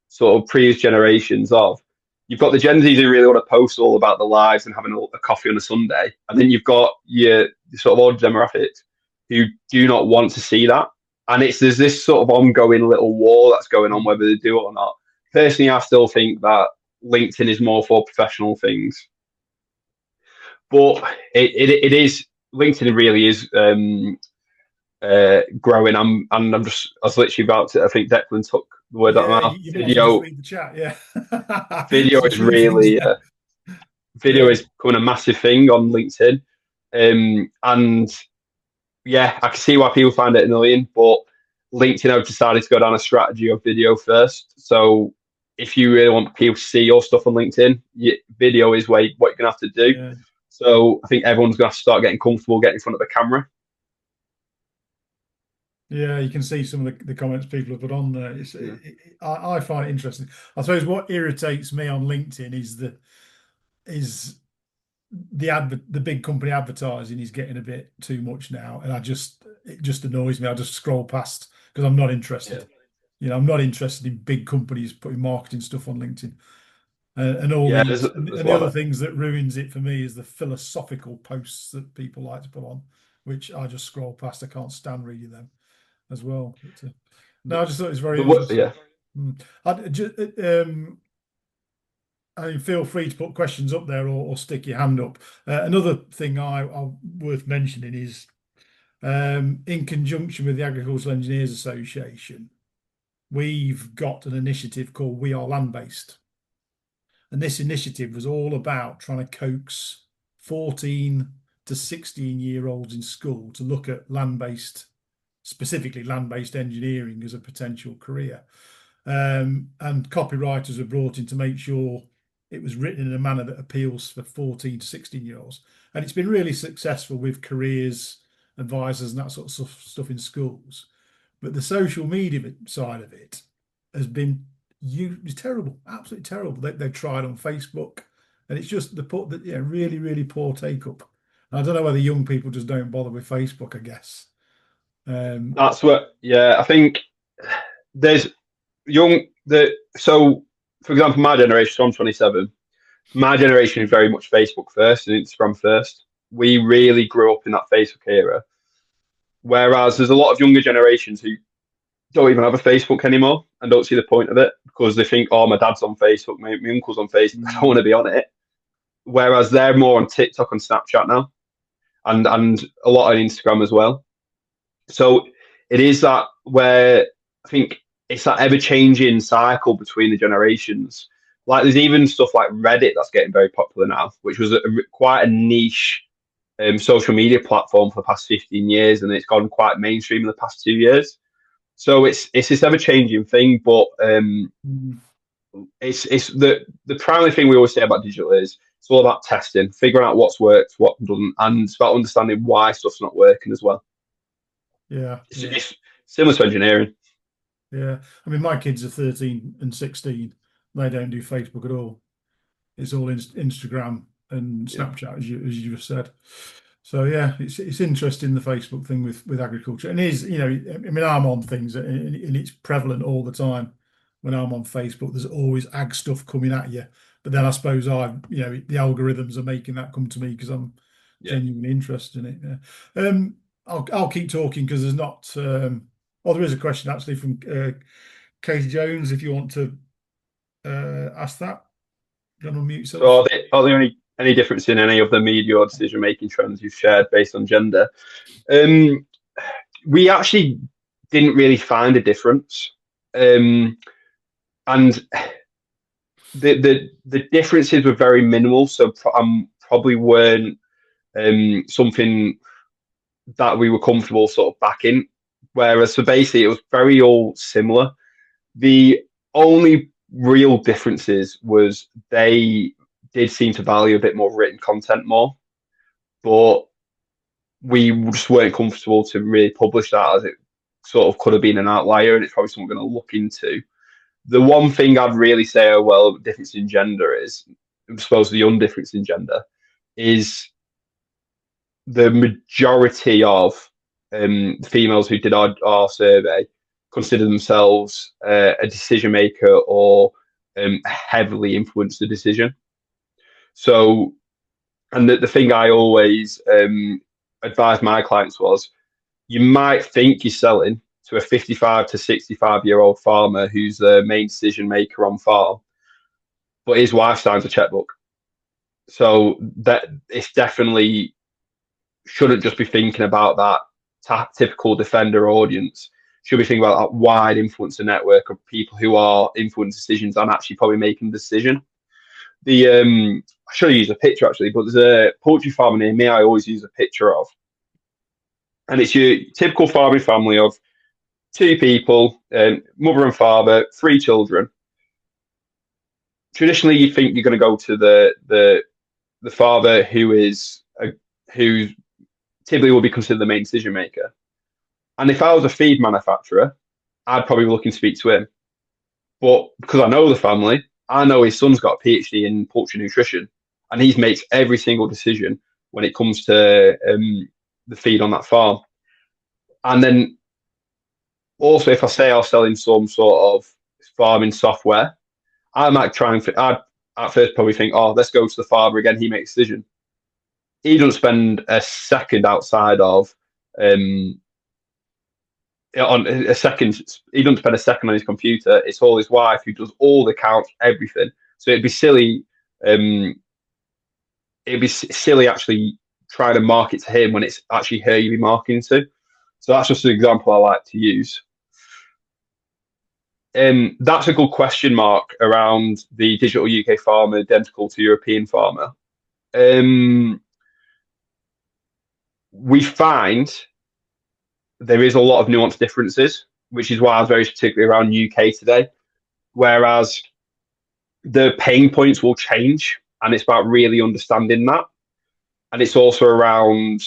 Speaker 2: sort of previous generations of. You've got the Gen Zs who really want to post all about their lives and having a coffee on a Sunday, and then you've got your sort of older demographics who do not want to see that. And there's this sort of ongoing little war that's going on whether they do it or not. Personally, I still think that LinkedIn is more for professional things, but it is LinkedIn really is growing. I was literally about to. I think Declan took the word out of my
Speaker 1: Yeah,
Speaker 2: mouth.
Speaker 1: you might as well just read the chat. Yeah.
Speaker 2: Video
Speaker 1: Some
Speaker 2: is
Speaker 1: true things
Speaker 2: really,
Speaker 1: there.
Speaker 2: video
Speaker 1: Yeah.
Speaker 2: is becoming a massive thing on LinkedIn. And yeah, I can see why people find it annoying, but LinkedIn have decided to go down a strategy of video first. So if you really want people to see your stuff on LinkedIn, video is what you're gonna have to do.
Speaker 1: Yeah.
Speaker 2: So I think everyone's gonna have to start getting comfortable getting in front of the camera.
Speaker 1: Yeah, you can see some of the comments people have put on there.
Speaker 2: Yeah.
Speaker 1: I find it interesting. I suppose what irritates me on LinkedIn is the big company advertising is getting a bit too much now, and it just annoys me. I just scroll past because I'm not
Speaker 2: Yeah.
Speaker 1: interested. I'm not interested in big companies putting marketing stuff on LinkedIn. And all
Speaker 2: Yeah,
Speaker 1: these
Speaker 2: there's
Speaker 1: and
Speaker 2: a
Speaker 1: the
Speaker 2: lot
Speaker 1: other
Speaker 2: of
Speaker 1: things that ruins it for me is the philosophical posts that people like to put on, which I just scroll past. I can't stand reading them as well. But, no,
Speaker 2: the,
Speaker 1: I just thought it was very
Speaker 2: yeah.
Speaker 1: interesting. Mm. I mean, feel free to put questions up there or stick your hand up. Another thing I worth mentioning is in conjunction with the Agricultural Engineers Association, we've got an initiative called We Are Land Based. And this initiative was all about trying to coax 14 to 16-year-olds in school to look at specifically land-based engineering as a potential career. And copywriters were brought in to make sure it was written in a manner that appeals for 14 to 16-year-olds. And it's been really successful with careers, advisors, and that sort of stuff in schools. But the social media side of it has been terrible, absolutely terrible. They've tried on Facebook, and it's just really, really poor take up. And I don't know whether young people just don't bother with Facebook, I guess.
Speaker 2: That's what, yeah, I think there's so for example, my generation, so I'm 27, my generation is very much Facebook first and Instagram first. We really grew up in that Facebook era. Whereas there's a lot of younger generations who don't even have a Facebook anymore and don't see the point of it because they think, oh, my dad's on Facebook, my uncle's on Facebook, I don't want to be on it. Whereas they're more on TikTok and Snapchat now and a lot on Instagram as well. So it is that where I think it's that ever changing cycle between the generations. Like there's even stuff like Reddit that's getting very popular now, which was quite a niche social media platform for the past 15 years, and it's gone quite mainstream in the past 2 years. So it's this ever changing thing, but
Speaker 1: Mm.
Speaker 2: it's the primary thing we always say about digital is it's all about testing, figuring out what's worked, what doesn't, and it's about understanding why stuff's not working as well.
Speaker 1: Yeah, yeah,
Speaker 2: It's similar to engineering.
Speaker 1: yeah. I mean, my kids are 13 and 16. They don't do Facebook at all. It's all Instagram and
Speaker 2: Yeah.
Speaker 1: Snapchat, as you just said. So yeah, it's interesting the Facebook thing with agriculture, and I mean, I'm on things and it's prevalent all the time. When I'm on Facebook, there's always ag stuff coming at you but then I suppose the algorithms are making that come to me because I'm
Speaker 2: Yeah.
Speaker 1: genuinely interested in it. Yeah. I'll keep talking because there's not. There is a question actually from Katie Jones. If you want to ask that, do you want to unmute
Speaker 2: So
Speaker 1: yourself?
Speaker 2: are there any difference in any of the media or decision making trends you've shared based on gender? Um, we actually didn't really find a difference. Um, and the differences were very minimal, so probably weren't something that we were comfortable sort of backing. Whereas, so basically, it was very all similar. The only real differences was they did seem to value a bit more written content more, but we just weren't comfortable to really publish that as it sort of could have been an outlier, and it's probably something we're going to look into. The one thing I'd really say, oh well, difference in gender is, I suppose, the undifference in gender is the majority of females who did our survey consider themselves a decision maker or heavily influence the decision. So, and the thing I always advise my clients was, you might think you're selling to a 55 to 65-year-old farmer who's the main decision maker on farm, but his wife signs a checkbook. So that it's definitely shouldn't just be thinking about that typical defender audience. Should be thinking about that wide influencer network of people who are influencing decisions and actually probably making the decision. The I should have used a picture actually, but there's a poultry farmer near me I always use a picture of, and it's your typical farming family of two people, mother and father, three children. Traditionally, you think you're going to go to the father who typically will be considered the main decision maker. And if I was a feed manufacturer, I'd probably be looking to speak to him. But because I know the family, I know his son's got a PhD in poultry nutrition, and he makes every single decision when it comes to the feed on that farm. And then also, if I say I'll sell him some sort of farming software, I might try and I'd at first probably think, oh, let's go to the father again. He makes a decision. He doesn't spend a second outside of um, on a second. He doesn't spend a second on his computer. It's all his wife who does all the counts, everything. So it'd be silly. It'd be silly actually trying to market to him when it's actually her you'd be marketing to. So that's just an example I like to use. That's a good question mark around the digital UK farmer identical to European farmer. Um, we find there is a lot of nuanced differences, which is why I was very particular around UK today. Whereas the pain points will change, and it's about really understanding that. And it's also around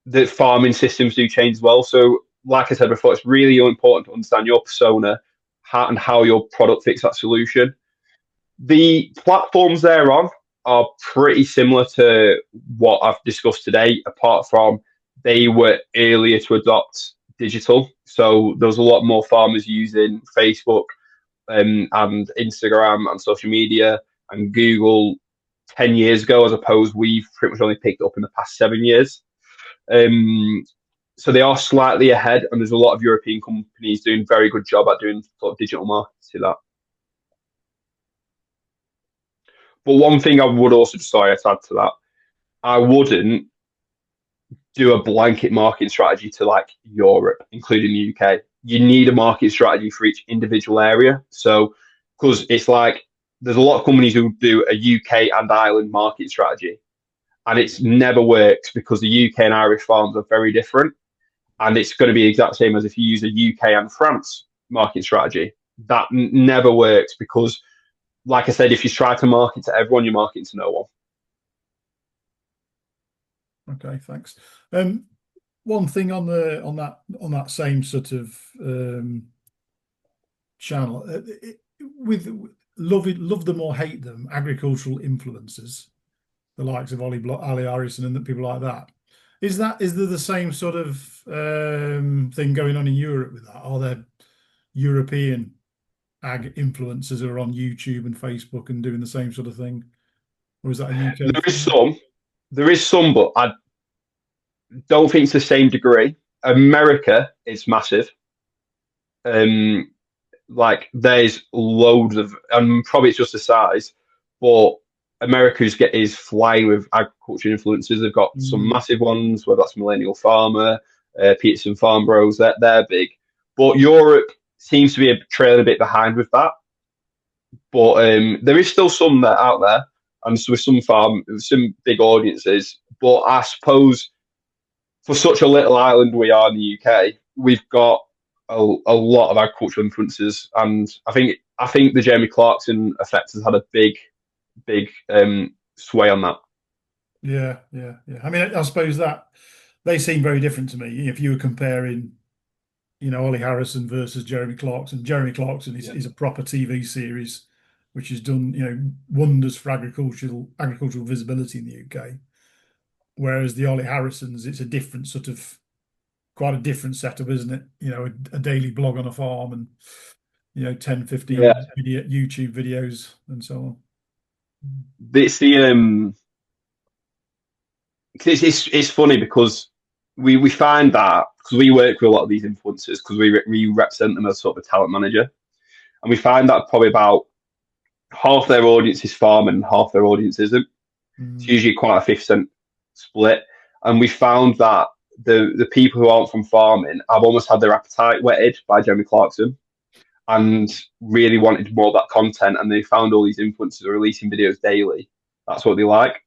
Speaker 2: the farming systems do change as well. So, like I said before, it's really important to understand your persona and how your product fits that solution. The platforms they're on are pretty similar to what I've discussed today, apart from they were earlier to adopt digital. So there was a lot more farmers using Facebook and Instagram and social media and Google 10 years ago, as opposed we've pretty much only picked up in the past 7 years. Um, so they are slightly ahead, and there's a lot of European companies doing a very good job at doing sort of digital marketing to that. But one thing I would also sorry to add to that, I wouldn't do a blanket marketing strategy to like Europe, including the UK. You need a market strategy for each individual area. So, because it's like there's a lot of companies who do a UK and Ireland market strategy, and it's never works because the UK and Irish farms are very different. And it's going to be the exact same as if you use a UK and France market strategy. That never works because, like I said, if you try to market to everyone, you're marketing to no one.
Speaker 1: Okay, thanks. One thing on that same sort of channel, with love them or hate them, agricultural influencers, the likes of Ali Harrison and people like that. Is there the same sort of thing going on in Europe with that? Are there European ag influencers who are on YouTube and Facebook and doing the same sort of thing? Or is that a UK
Speaker 2: There is
Speaker 1: thing?
Speaker 2: some, there is some, but I don't think it's the same degree. America is massive. Um, like there's loads of, and probably it's just the size, but America's get is flying with agriculture influencers. They've got some
Speaker 1: Mm,
Speaker 2: massive ones, whether that's Millennial Farmer, Peterson Farm Bros. They're big, but Europe seems to be trailing a bit behind with that. But there is still some that out there, and so with some big audiences. But I suppose for such a little island we are in the UK, we've got a lot of agricultural influences, and I think the Jeremy Clarkson effect has had a big sway on that.
Speaker 1: yeah, yeah, yeah. I mean, I suppose that they seem very different to me. If you were comparing, Ollie Harrison versus Jeremy Clarkson. Jeremy Clarkson is,
Speaker 2: Yeah.
Speaker 1: is a proper TV series, which has done, wonders for agricultural visibility in the UK. Whereas the Ollie Harrisons, it's a different sort of quite a different setup, isn't it? A daily blog on a farm and 10, 15
Speaker 2: Yeah,
Speaker 1: minute YouTube videos and so on.
Speaker 2: it's the. It's funny because we find that because we work with a lot of these influencers because we represent them as sort of a talent manager, and we find that probably about half their audience is farm and half their audience isn't. It's
Speaker 1: Mm,
Speaker 2: usually quite a 50% split. And we found that the people who aren't from farming have almost had their appetite whetted by Jeremy Clarkson and really wanted more of that content. And they found all these influencers are releasing videos daily. That's what they like.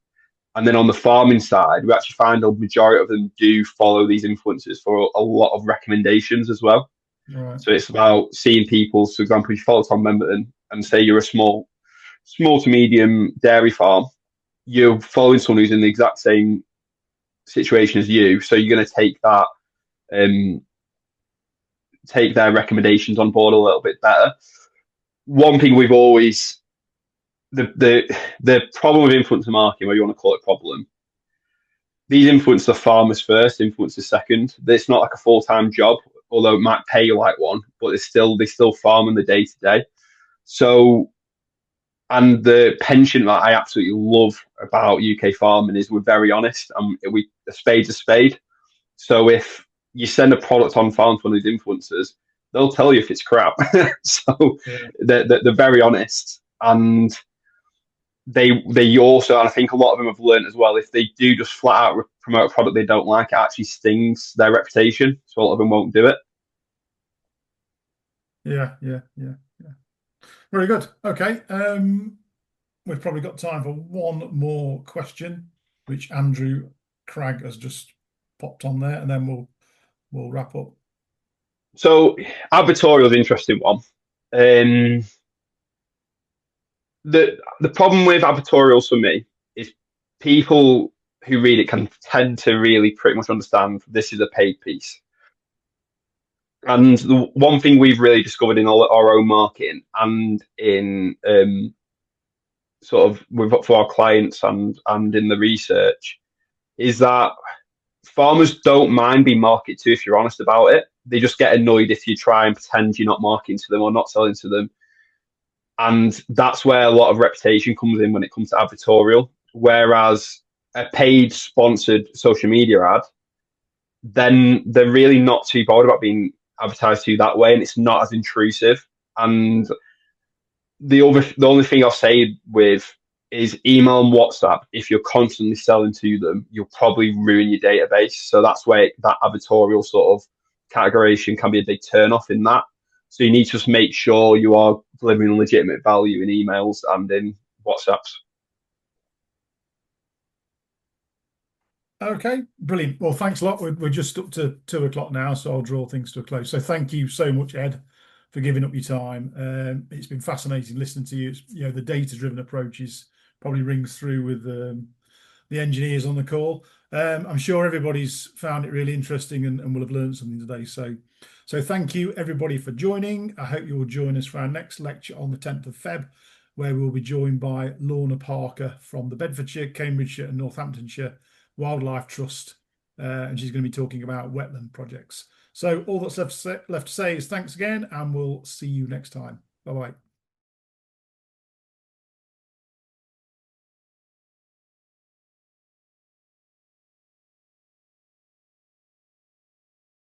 Speaker 2: And then on the farming side, we actually find a majority of them do follow these influencers for a lot of recommendations as well.
Speaker 1: right.
Speaker 2: So it's about seeing people. For example, if you follow Tom Memberton and say you're a small to medium dairy farm, you're following someone who's in the exact same situation as you, so you're going to um, take their recommendations on board a little bit better. One thing we've always the problem with influencer marketing, where you want to call it problem, these influencers are farmers first, influencers second. It's not like a full time job, although it might pay you like one, but they still farm in the day to day. So and the pension that I absolutely love about UK farming is we're very honest and we a spade's a spade. So if you send a product on farm to one of these influencers, they'll tell you if it's crap. So
Speaker 1: Yeah.
Speaker 2: they're very honest, and they also, and I think a lot of them have learned as well. If they do just flat out promote a product they don't like, it actually stings their reputation. So a lot of them won't do it.
Speaker 1: Yeah, yeah, yeah, yeah. Very good. Okay. We've probably got time for one more question, which Andrew Cragg has just popped on there, and then we'll wrap up.
Speaker 2: So advertorial is an interesting one. Um, the problem with advertorials for me is people who read it can tend to really pretty much understand this is a paid piece. And the one thing we've really discovered in our own marketing and in sort of for our clients and in the research is that farmers don't mind being marketed to if you're honest about it. They just get annoyed if you try and pretend you're not marketing to them or not selling to them. And that's where a lot of reputation comes in when it comes to advertorial. Whereas a paid sponsored social media ad, then they're really not too bothered about being advertised to that way, and it's not as intrusive. And the only thing I'll say with is email and WhatsApp. If you're constantly selling to them, you'll probably ruin your database. So that's where that advertorial sort of categorization can be a big turn off in that. So you need to just make sure you are delivering legitimate value in emails and in WhatsApps.
Speaker 1: Okay, brilliant. Well, thanks a lot. We're just up to 2 o'clock now, so I'll draw things to a close. So thank you so much, Ed, for giving up your time. It's been fascinating listening to you. The data-driven approach is probably rings through with the engineers on the call. I'm sure everybody's found it really interesting and will have learned something today. So thank you everybody for joining. I hope you will join us for our next lecture on the 10th of Feb, where we'll be joined by Lorna Parker from the Bedfordshire, Cambridgeshire and Northamptonshire Wildlife Trust, and she's going to be talking about wetland projects. So all that's left to say is thanks again, and we'll see you next time. Bye bye.